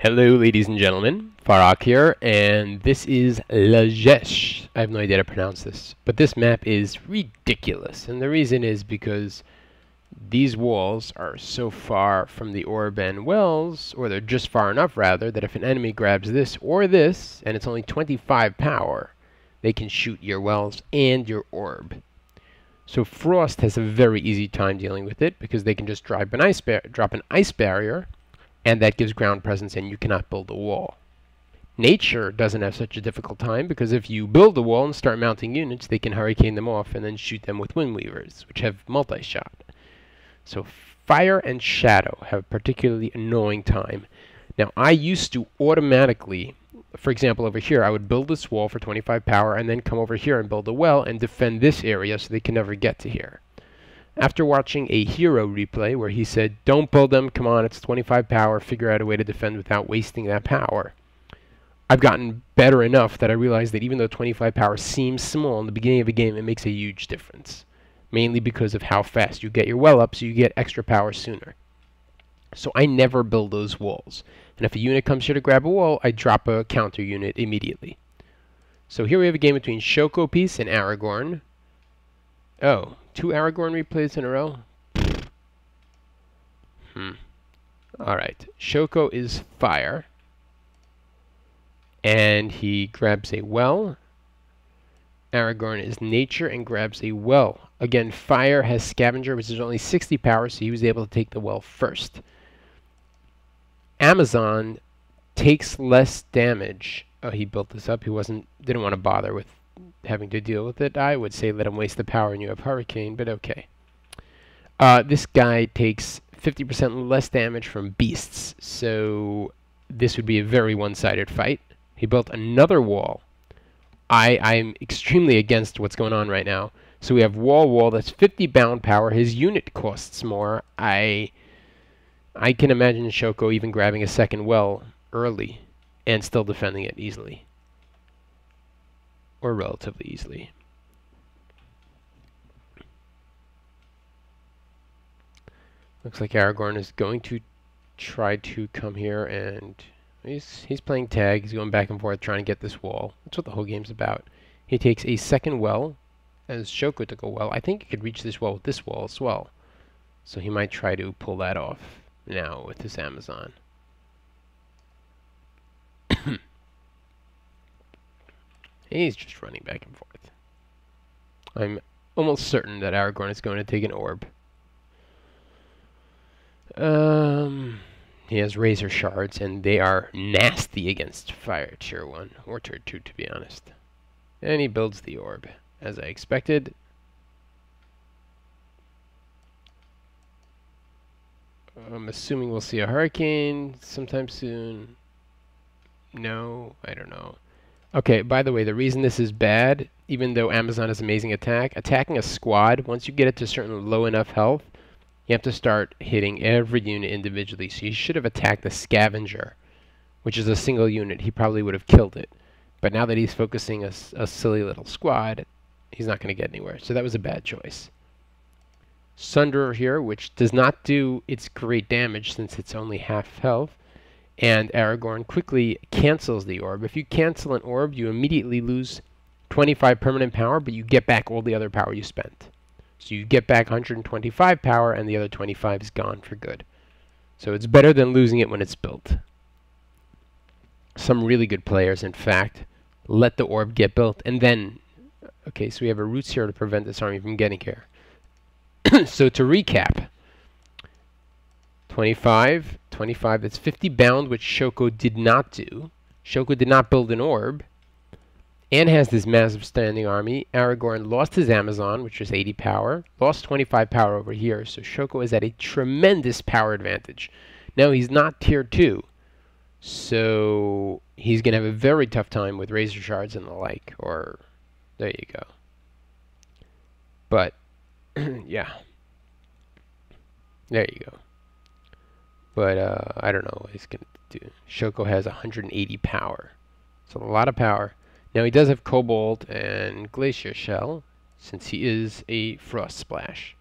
Hello, ladies and gentlemen. Farak here, and this is Lajesh. I have no idea how to pronounce this, but this map is ridiculous, and the reason is because these walls are so far from the orb and wells, or they're just far enough, rather, that if an enemy grabs this or this, and it's only 25 power, they can shoot your wells and your orb. So Frost has a very easy time dealing with it, because they can just drop an ice barrier, and that gives ground presence and you cannot build a wall. Nature doesn't have such a difficult time because if you build a wall and start mounting units, they can hurricane them off and then shoot them with Windweavers, which have multi-shot. So Fire and Shadow have a particularly annoying time. Now I used to automatically, for example over here, I would build this wall for 25 power and then come over here and build a well and defend this area so they can never get to here. After watching a Hero replay where he said, don't build them, come on, it's 25 power, figure out a way to defend without wasting that power. I've gotten better enough that I realized that even though 25 power seems small in the beginning of a game, it makes a huge difference. Mainly because of how fast you get your well up, so you get extra power sooner. So I never build those walls. And if a unit comes here to grab a wall, I drop a counter unit immediately. So here we have a game between Chocopiece and Aragorn. Oh. 2 Aragorn replays in a row? Alright. Choco is fire. And he grabs a well. Aragorn is nature and grabs a well. Again, fire has scavenger, which is only 60 power, so he was able to take the well first. Amazon takes less damage. Oh, he built this up. He didn't want to bother with having to deal with it. I would say let him waste the power and you have Hurricane, but okay. This guy takes 50% less damage from beasts, so this would be a very one-sided fight. He built another wall. I'm extremely against what's going on right now. So we have wall that's 50 bound power. His unit costs more. I can imagine Choco even grabbing a second well early and still defending it easily. Or relatively easily. Looks like Aragorn is going to try to come here, and he's playing tag. He's going back and forth trying to get this wall. That's what the whole game's about. He takes a second well, as Choco took a well. I think he could reach this well with this wall as well. So he might try to pull that off now with his Amazon. He's just running back and forth. I'm almost certain that Aragorn is going to take an orb. He has Razor Shards, and they are nasty against Fire Tier 1, or Tier 2 to be honest. And he builds the orb, as I expected. I'm assuming we'll see a Hurricane sometime soon. No, I don't know. Okay, by the way, the reason this is bad, even though Amazon has amazing attack, attacking a squad, once you get it to certain low enough health, you have to start hitting every unit individually. So you should have attacked the Scavenger, which is a single unit. He probably would have killed it. But now that he's focusing a silly little squad, he's not going to get anywhere. So that was a bad choice. Sunderer here, which does not do its great damage since it's only half health. And Aragorn quickly cancels the orb. If you cancel an orb, you immediately lose 25 permanent power, but you get back all the other power you spent. So you get back 125 power, and the other 25 is gone for good. So it's better than losing it when it's built. Some really good players, in fact, let the orb get built, and then... Okay, so we have a Roots here to prevent this army from getting here. So to recap... 25, that's 50 bound, which Choco did not do. Choco did not build an orb, and has this massive standing army. Aragorn lost his Amazon, which was 80 power, lost 25 power over here, so Choco is at a tremendous power advantage. Now, he's not tier 2, so he's going to have a very tough time with Razor Shards and the like, or there you go. But, yeah. There you go. But, I don't know what he's going to do. Choco has 180 power. So a lot of power. Now he does have Cobalt and Glacier Shell, since he is a Frost Splash.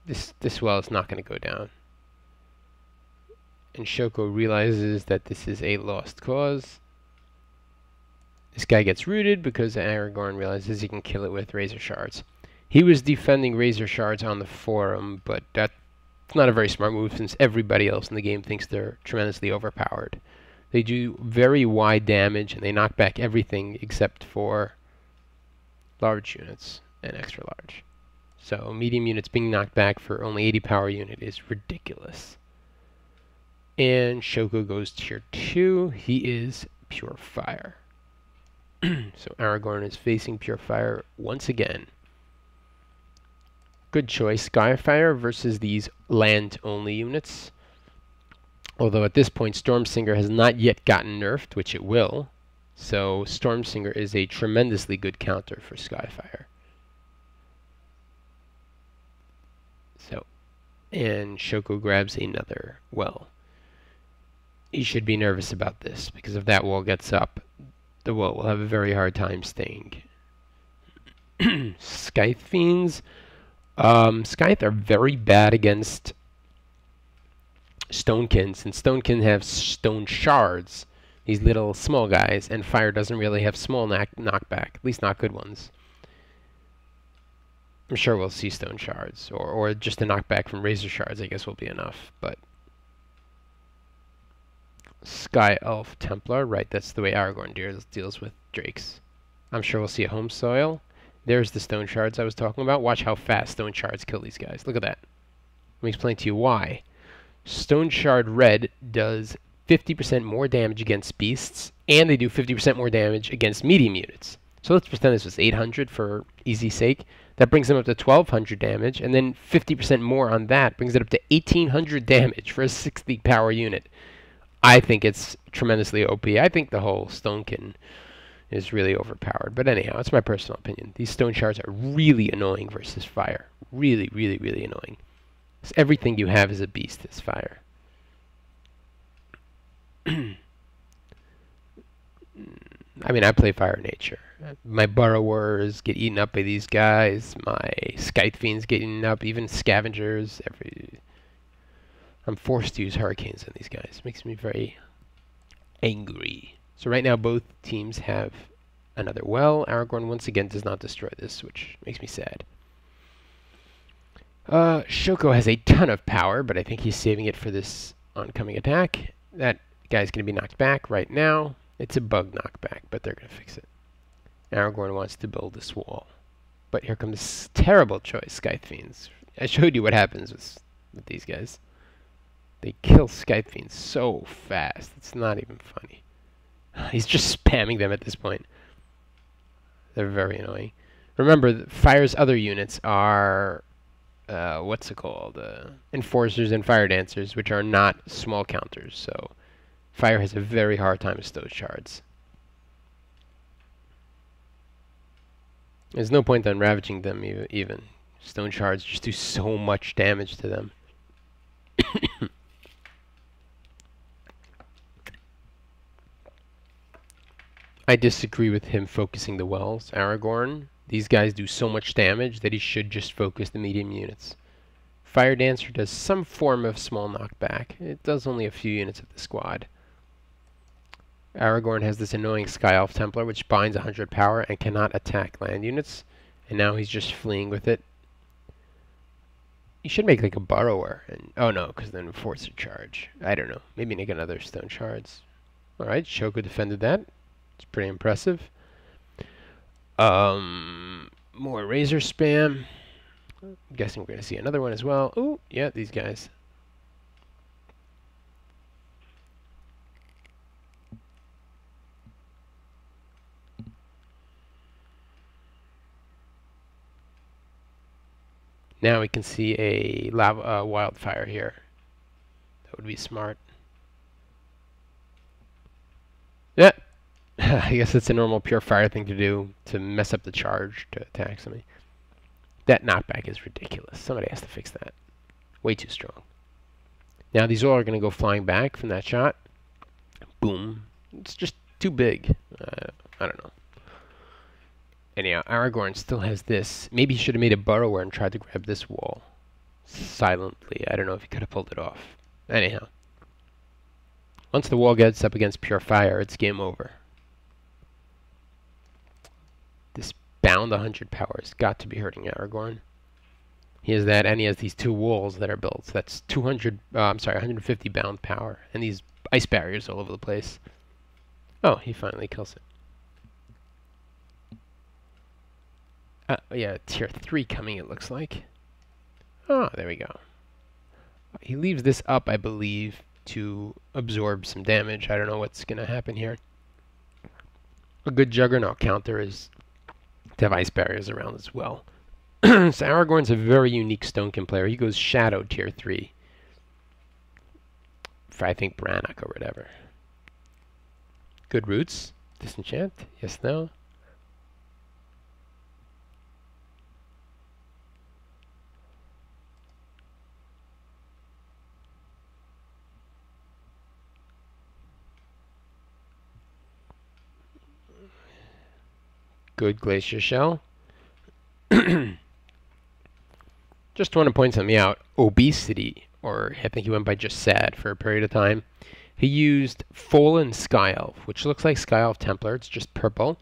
This well is not going to go down. and Shoko realizes that this is a lost cause. This guy gets rooted because Aragorn realizes he can kill it with Razor Shards. He was defending Razor Shards on the forum, but that's not a very smart move since everybody else in the game thinks they're tremendously overpowered. They do very wide damage and they knock back everything except for large units and extra large. So medium units being knocked back for only 80 power unit is ridiculous. And Shoko goes tier 2. He is pure fire. So Aragorn is facing pure fire once again. Good choice. Skyfire versus these land-only units. Although at this point Stormsinger has not yet gotten nerfed, which it will. So Stormsinger is a tremendously good counter for Skyfire. So, and Shoko grabs another well. He should be nervous about this, because if that wall gets up, the wall will have a very hard time staying. Scythe Fiends. Scythe are very bad against Stonekins, and Stonekin have stone shards, these little small guys, and fire doesn't really have small knockback, at least not good ones. I'm sure we'll see stone shards, or just a knockback from razor shards I guess will be enough, but Sky Elf Templar, right, that's the way Aragorn deals with drakes. I'm sure we'll see a home soil. There's the stone shards I was talking about. Watch how fast stone shards kill these guys. Look at that. Let me explain to you why. Stone Shard Red does 50% more damage against beasts, and they do 50% more damage against medium units. So let's pretend this was 800 for easy sake. That brings them up to 1200 damage, and then 50% more on that brings it up to 1800 damage for a 60 power unit. I think it's tremendously OP. I think the whole Stonekin is really overpowered. But anyhow, it's my personal opinion. These stone shards are really annoying versus fire. Really, really, really annoying. Because everything you have as a beast is fire. I mean, I play Fire Nature. My Burrowers get eaten up by these guys. My Scythe Fiends get eaten up. Even Scavengers. I'm forced to use Hurricanes on these guys. It makes me very angry. So right now both teams have another well. Aragorn once again does not destroy this, which makes me sad. Shoko has a ton of power, but I think he's saving it for this oncoming attack. That guy's going to be knocked back right now. It's a bug knockback, but they're going to fix it. Aragorn wants to build this wall. But here comes this terrible choice, Scythe Fiends. I showed you what happens with these guys. They kill Scythe Fiends so fast. It's not even funny. He's just spamming them at this point. They're very annoying. Remember, Fire's other units are, what's it called? Enforcers and Fire Dancers, which are not small counters. So Fire has a very hard time with stone shards. There's no point on ravaging them even. Stone shards just do so much damage to them. I disagree with him focusing the wells. Aragorn, these guys do so much damage that he should just focus the medium units. Fire Dancer does some form of small knockback. It does only a few units of the squad. Aragorn has this annoying Sky Elf Templar which binds 100 power and cannot attack land units. And now he's just fleeing with it. He should make like a Burrower. And oh no, because then Enforcer charge. I don't know. Maybe make another Stone Shards. Alright, Shoko defended that. It's pretty impressive. More Razor spam. I'm guessing we're going to see another one as well. Ooh, yeah, these guys. Now we can see a lava wildfire here. That would be smart. Yeah. I guess it's a normal pure fire thing to do to mess up the charge to attack somebody. That knockback is ridiculous. Somebody has to fix that. Way too strong. Now these all are going to go flying back from that shot. Boom. It's just too big. I don't know. Anyhow, Aragorn still has this. Maybe he should have made a Burrower and tried to grab this wall silently. I don't know if he could have pulled it off. Anyhow. Once the wall gets up against pure fire, it's game over. This bound 100 power has got to be hurting Aragorn. He has that, and he has these 2 walls that are built. So that's 150 bound power, and these ice barriers all over the place. Oh, he finally kills it. Yeah, tier 3 coming, it looks like. Oh, there we go. He leaves this up, I believe, to absorb some damage. I don't know what's going to happen here. A good Juggernaut counter is to have ice barriers around as well. So Aragorn's a very unique Stonekin player. He goes Shadow tier 3 for, I think, Brannock or whatever. Good roots. Disenchant. Yes, no. Good Glacier Shell. Just want to point something out. Obesity, or I think he went by just Sad for a period of time. He used Fallen Sky Elf, which looks like Sky Elf Templar. It's just purple.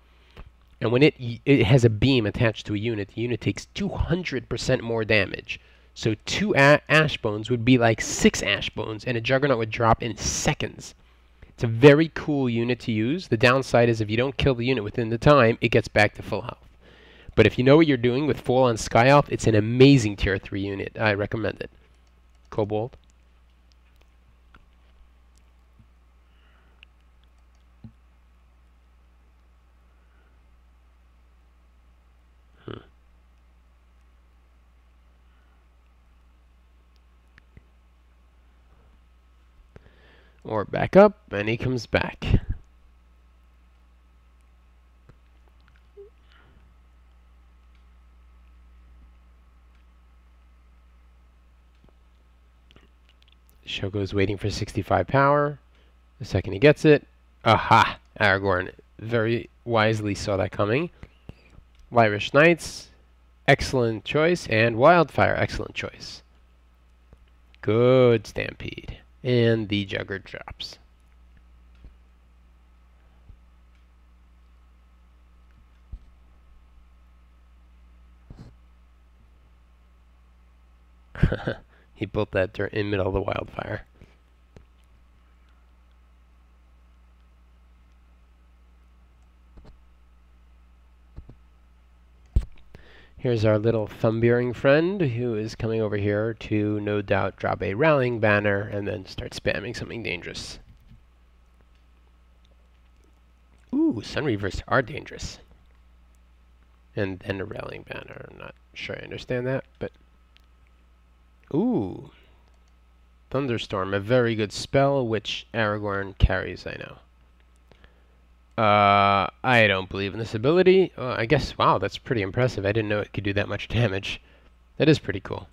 And when it has a beam attached to a unit, the unit takes 200% more damage. So 2 Ash Bones would be like 6 Ash Bones, and a Juggernaut would drop in seconds. It's a very cool unit to use. The downside is if you don't kill the unit within the time, it gets back to full health. But if you know what you're doing with Fallen Sky Elf, it's an amazing tier 3 unit. I recommend it. Kobold. Or back up, and he comes back. Shogo's waiting for 65 power. The second he gets it, aha! Aragorn very wisely saw that coming. Irish Knights, excellent choice, and Wildfire, excellent choice. Good Stampede. And the Jugger drops. He built that in the middle of the Wildfire. Here's our little thumb-bearing friend who is coming over here to, no doubt, drop a Rallying Banner and then start spamming something dangerous. Ooh, Sunreavers are dangerous. And then a Rallying Banner. I'm not sure I understand that, but... Ooh. Thunderstorm, a very good spell, which Aragorn carries, I know. I don't believe in this ability. I guess, wow, that's pretty impressive. I didn't know it could do that much damage. That is pretty cool.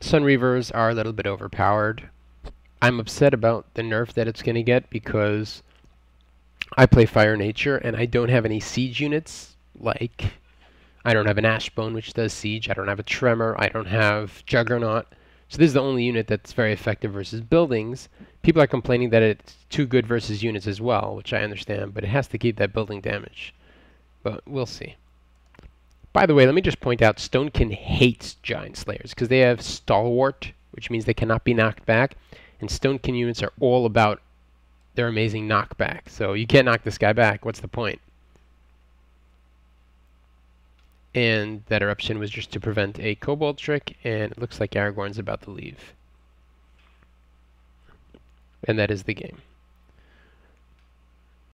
Sunreavers are a little bit overpowered. I'm upset about the nerf that it's going to get because I play Fire Nature and I don't have any siege units. Like, I don't have an Ashbone which does siege. I don't have a Tremor. I don't have Juggernaut. So this is the only unit that's very effective versus buildings. People are complaining that it's too good versus units as well, which I understand, but it has to keep that building damage. But we'll see. By the way, let me just point out, Stonekin hates Giant Slayers because they have Stalwart, which means they cannot be knocked back, and Stonekin units are all about their amazing knockback. So you can't knock this guy back. What's the point? And that eruption was just to prevent a Kobold trick, and it looks like Aragorn's about to leave. And that is the game.